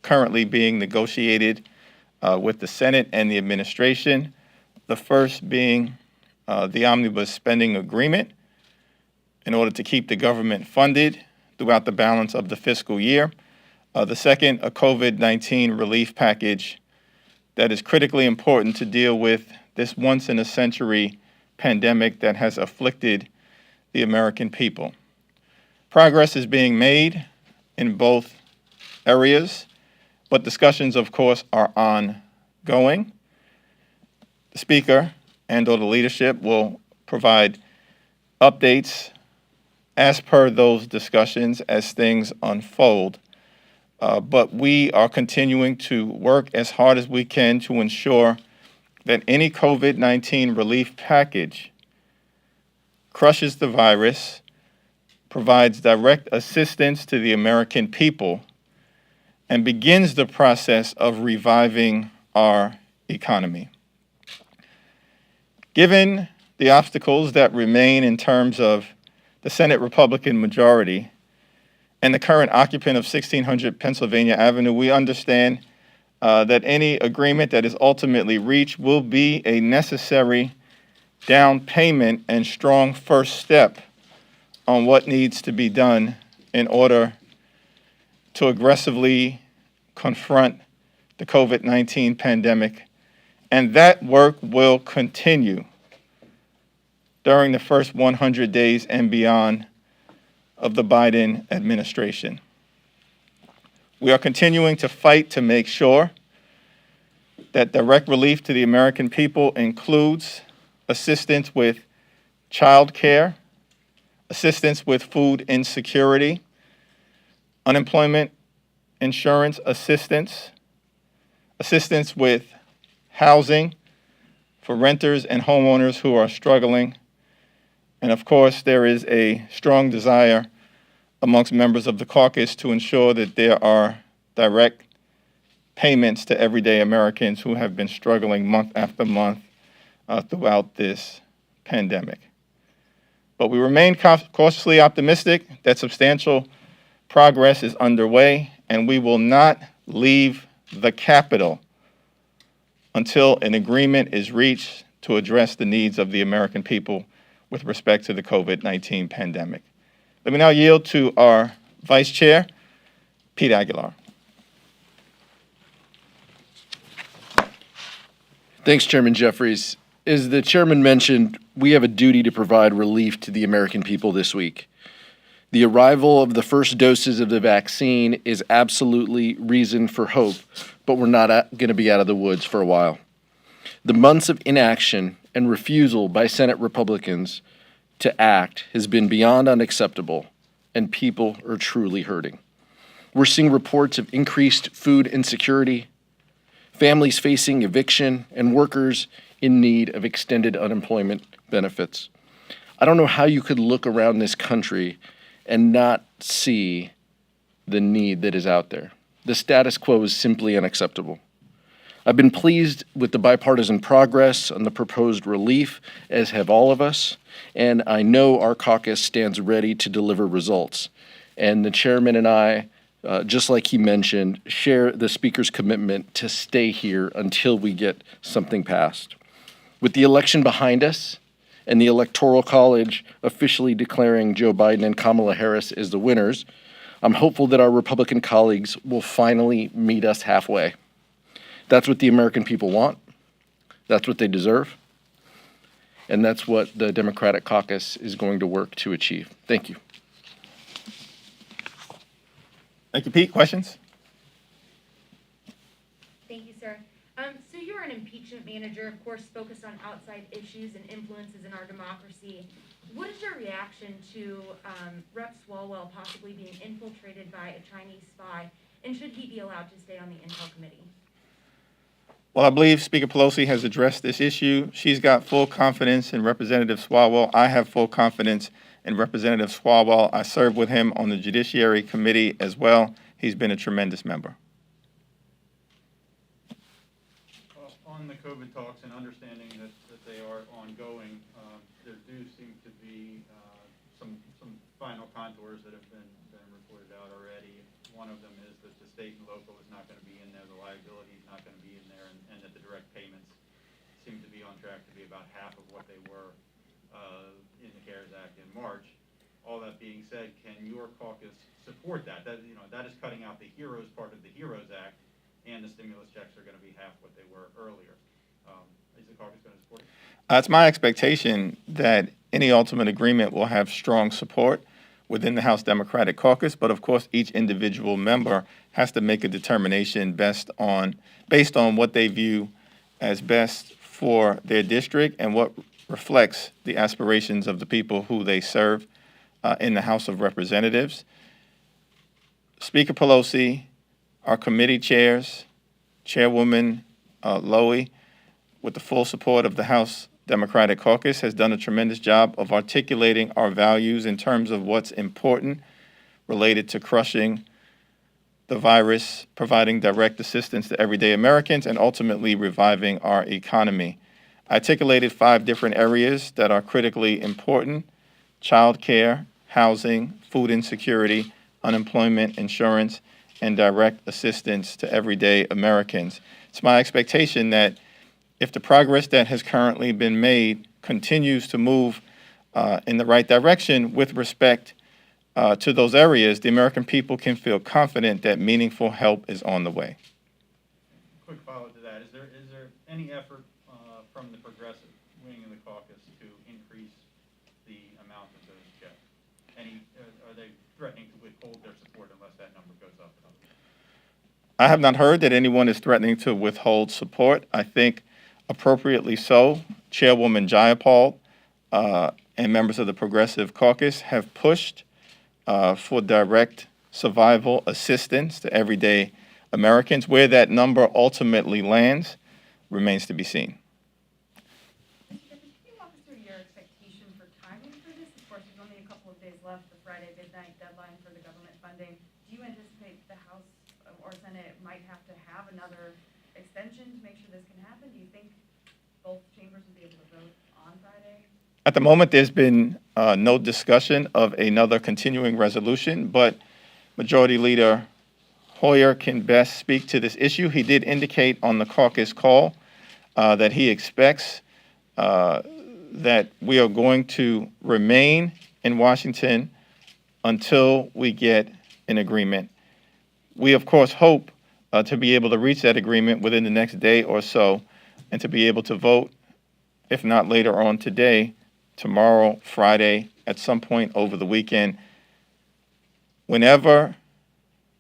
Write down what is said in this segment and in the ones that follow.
currently being negotiated with the Senate and the administration. The first being the omnibus spending agreement in order to keep the government funded throughout the balance of the fiscal year. The second, a COVID-19 relief package that is critically important to deal with this once-in-a-century pandemic that has afflicted the American people. Progress is being made in both areas, but discussions, of course, are ongoing. The Speaker and/or the leadership will provide updates as per those discussions as things unfold. But we are continuing to work as hard as we can to ensure that any COVID-19 relief package crushes the virus, provides direct assistance to the American people, and begins the process of reviving our economy. Given the obstacles that remain in terms of the Senate Republican majority and the current occupant of 1600 Pennsylvania Avenue, we understand that any agreement that is ultimately reached will be a necessary down payment and strong first step on what needs to be done in order to aggressively confront the COVID-19 pandemic. And that work will continue during the first 100 days and beyond of the Biden administration. We are continuing to fight to make sure that direct relief to the American people includes assistance with child care, assistance with food insecurity, unemployment insurance assistance, assistance with housing for renters and homeowners who are struggling. And of course, there is a strong desire amongst members of the caucus to ensure that there are direct payments to everyday Americans who have been struggling month after month throughout this pandemic. But we remain cautiously optimistic that substantial progress is underway, and we will not leave the Capitol until an agreement is reached to address the needs of the American people with respect to the COVID-19 pandemic. Let me now yield to our Vice Chair, Pete Aguilar. Thanks, Chairman Jeffries. As the chairman mentioned, we have a duty to provide relief to the American people this week. The arrival of the first doses of the vaccine is absolutely reason for hope, but we're not going to be out of the woods for a while. The months of inaction and refusal by Senate Republicans to act has been beyond unacceptable, and people are truly hurting. We're seeing reports of increased food insecurity, families facing eviction, and workers in need of extended unemployment benefits. I don't know how you could look around this country and not see the need that is out there. The status quo is simply unacceptable. I've been pleased with the bipartisan progress on the proposed relief, as have all of us, and I know our caucus stands ready to deliver results. And the chairman and I, just like he mentioned, share the Speaker's commitment to stay here until we get something passed. With the election behind us and the Electoral College officially declaring Joe Biden and Kamala Harris as the winners, I'm hopeful that our Republican colleagues will finally meet us halfway. That's what the American people want. That's what they deserve. And that's what the Democratic caucus is going to work to achieve. Thank you. Thank you, Pete. Questions? Thank you, sir. So you're an impeachment manager, of course, focused on outside issues and influences in our democracy. What is your reaction to Rep. Swalwell possibly being infiltrated by a Chinese spy, and should he be allowed to stay on the Intel Committee? Well, I believe Speaker Pelosi has addressed this issue. She's got full confidence in Representative Swalwell. I have full confidence in Representative Swalwell. I served with him on the Judiciary Committee as well. He's been a tremendous member. On the COVID talks and understanding that they are ongoing, there do seem to be some final contours that have been reported out already. One of them is that the state and local is not going to liability is not going to be in there, and that the direct payments seem to be on track to be about half of what they were in the CARES Act in March. All that being said, can your caucus support that? That is cutting out the HEROES part of the HEROES Act, and the stimulus checks are going to be half what they were earlier. Is the caucus going to support it? It's my expectation that any ultimate agreement will have strong support within the House Democratic Caucus, but of course, each individual member has to make a determination based on what they view as best for their district and what reflects the aspirations of the people who they serve in the House of Representatives. Speaker Pelosi, our committee chairs, Chairwoman Lowy, with the full support of the House Democratic Caucus, has done a tremendous job of articulating our values in terms of what's important related to crushing the virus, providing direct assistance to everyday Americans, and ultimately reviving our economy. I articulated 5 different areas that are critically important: child care, housing, food insecurity, unemployment insurance, and direct assistance to everyday Americans. It's my expectation that if the progress that has currently been made continues to move in the right direction with respect to those areas, the American people can feel confident that meaningful help is on the way. Quick follow-up to that. Is there any effort from the progressive wing of the caucus to increase the amount of those checks? Are they threatening to withhold their support unless that number goes up? I have not heard that anyone is threatening to withhold support. I think appropriately so, Chairwoman Jayapal and members of the Progressive Caucus have pushed for direct survival assistance to everyday Americans. Where that number ultimately lands remains to be seen. Mr. Jeffries, can you walk us through your expectation for timing for this? Of course, there's only a couple of days left, the Friday midnight deadline for the government funding. Do you anticipate the House or Senate might have to have another extension to make sure this can happen? Do you think both chambers will be able to vote on Friday? At the moment, there's been no discussion of another continuing resolution, but Majority Leader Hoyer can best speak to this issue. He did indicate on the caucus call that he expects that we are going to remain in Washington until we get an agreement. We, of course, hope to be able to reach that agreement within the next day or so and to be able to vote, if not later on today, tomorrow, Friday, at some point over the weekend, whenever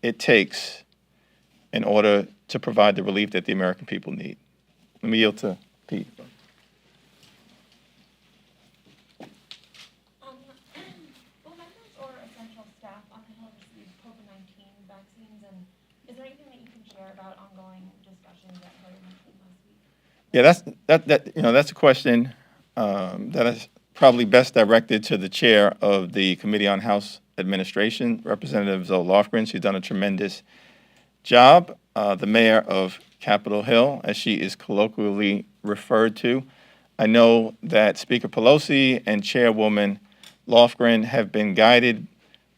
it takes in order to provide the relief that the American people need. Let me yield to Pete. Will members or essential staff on the Hill receive COVID-19 vaccines, and is there anything that you can share about ongoing discussions that Hoyer mentioned last week? Yeah, that's a question that is probably best directed to the chair of the Committee on House Administration, Representative Zoe Lofgren. She's done a tremendous job. The mayor of Capitol Hill, as she is colloquially referred to. I know that Speaker Pelosi and Chairwoman Lofgren have been guided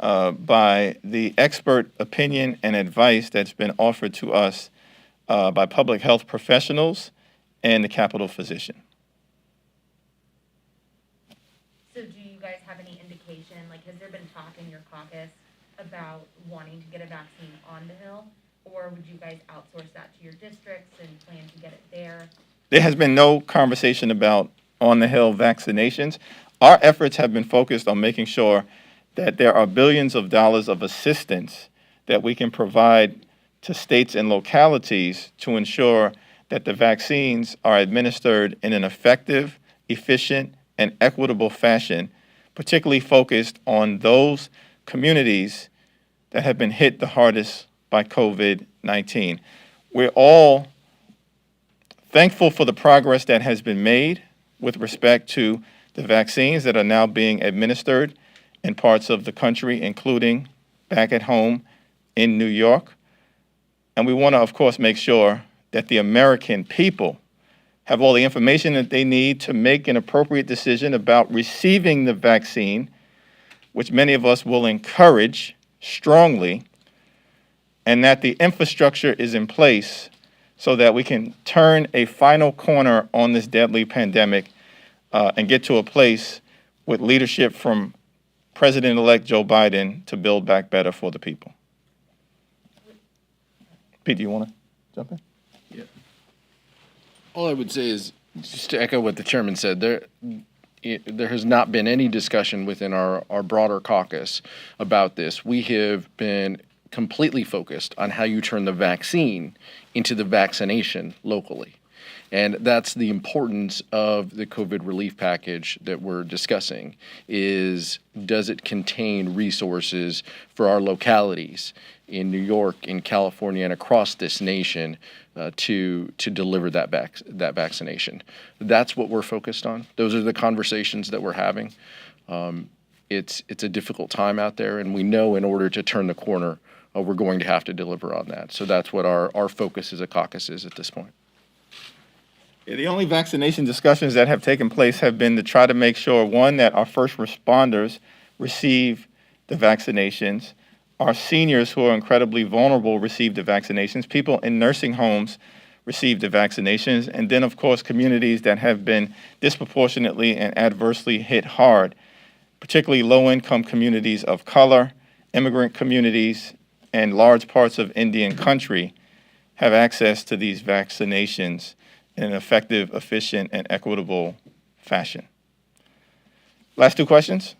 by the expert opinion and advice that's been offered to us by public health professionals and the Capitol physician. So do you guys have any indication, like, has there been talk in your caucus about wanting to get a vaccine on the Hill? Or would you guys outsource that to your districts and plan to get it there? There has been no conversation about on-the-Hill vaccinations. Our efforts have been focused on making sure that there are billions of dollars of assistance that we can provide to states and localities to ensure that the vaccines are administered in an effective, efficient, and equitable fashion, particularly focused on those communities that have been hit the hardest by COVID-19. We're all thankful for the progress that has been made with respect to the vaccines that are now being administered in parts of the country, including back at home in New York. And we want to, of course, make sure that the American people have all the information that they need to make an appropriate decision about receiving the vaccine, which many of us will encourage strongly, and that the infrastructure is in place so that we can turn a final corner on this deadly pandemic and get to a place with leadership from President-elect Joe Biden to build back better for the people. Pete, do you want to jump in? All I would say is, just to echo what the chairman said, there has not been any discussion within our broader caucus about this. We have been completely focused on how you turn the vaccine into the vaccination locally. And that's the importance of the COVID relief package that we're discussing, is does it contain resources for our localities in New York, in California, and across this nation to deliver that vaccination. That's what we're focused on. Those are the conversations that we're having. It's a difficult time out there, and we know in order to turn the corner, we're going to have to deliver on that. So that's what our focus as a caucus is at this point. Yeah, the only vaccination discussions that have taken place have been to try to make sure, one, that our first responders receive the vaccinations, our seniors who are incredibly vulnerable receive the vaccinations, people in nursing homes receive the vaccinations, and then, of course, communities that have been disproportionately and adversely hit hard, particularly low-income communities of color, immigrant communities, and large parts of Indian country have access to these vaccinations in an effective, efficient, and equitable fashion. Last two questions?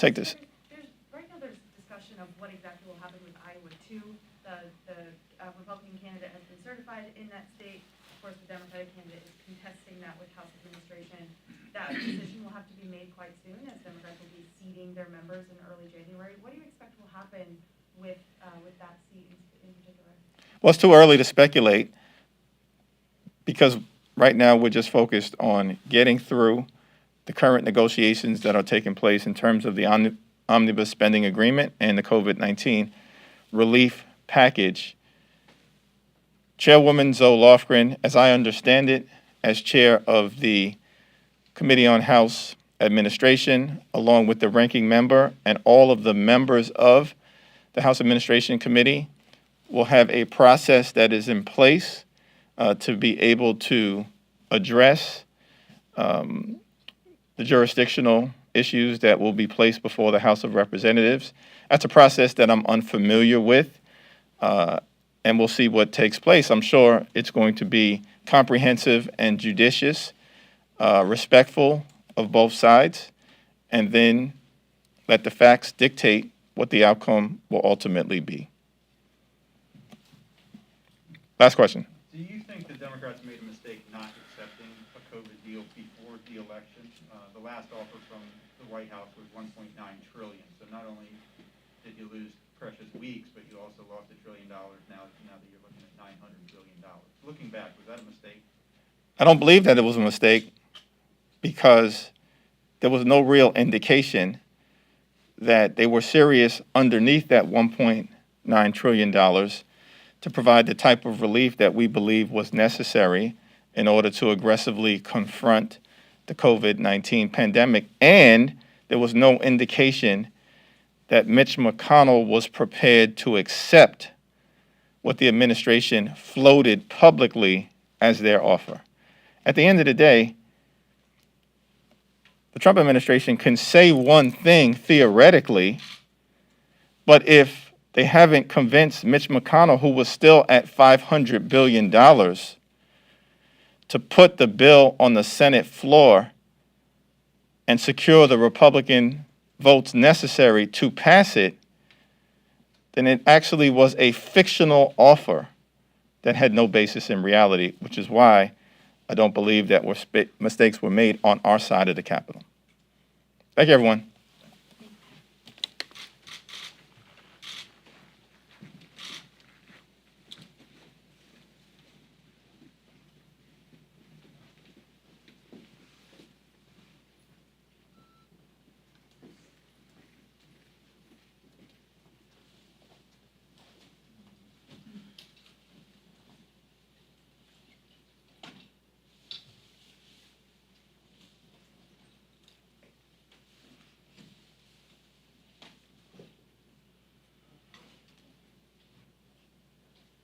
Take this. Right now there's discussion of what exactly will happen with Iowa 2. The Republican candidate has been certified in that state. Of course, the Democratic candidate is contesting that with House administration. That decision will have to be made quite soon, as Democrats will be seating their members in early January. What do you expect will happen with that seat in particular? Well, it's too early to speculate, because right now we're just focused on getting through the current negotiations that are taking place in terms of the omnibus spending agreement and the COVID-19 relief package. Chairwoman Zoe Lofgren, as I understand it, as chair of the Committee on House Administration, along with the ranking member and all of the members of the House Administration Committee, will have a process that is in place to be able to address the jurisdictional issues that will be placed before the House of Representatives. That's a process that I'm unfamiliar with, and we'll see what takes place. I'm sure it's going to be comprehensive and judicious, respectful of both sides, and then let the facts dictate what the outcome will ultimately be. Last question. Do you think the Democrats made a mistake not accepting a COVID deal before the election? The last offer from the White House was $1.9 trillion. So not only did you lose precious weeks, but you also lost $1 trillion now that you're looking at $900 billion. Looking back, was that a mistake? I don't believe that it was a mistake, because there was no real indication that they were serious underneath that $1.9 trillion to provide the type of relief that we believe was necessary in order to aggressively confront the COVID-19 pandemic. And there was no indication that Mitch McConnell was prepared to accept what the administration floated publicly as their offer. At the end of the day, the Trump administration can say one thing theoretically, but if they haven't convinced Mitch McConnell, who was still at $500 billion, to put the bill on the Senate floor and secure the Republican votes necessary to pass it, then it actually was a fictional offer that had no basis in reality, which is why I don't believe that mistakes were made on our side of the Capitol. Thank you, everyone.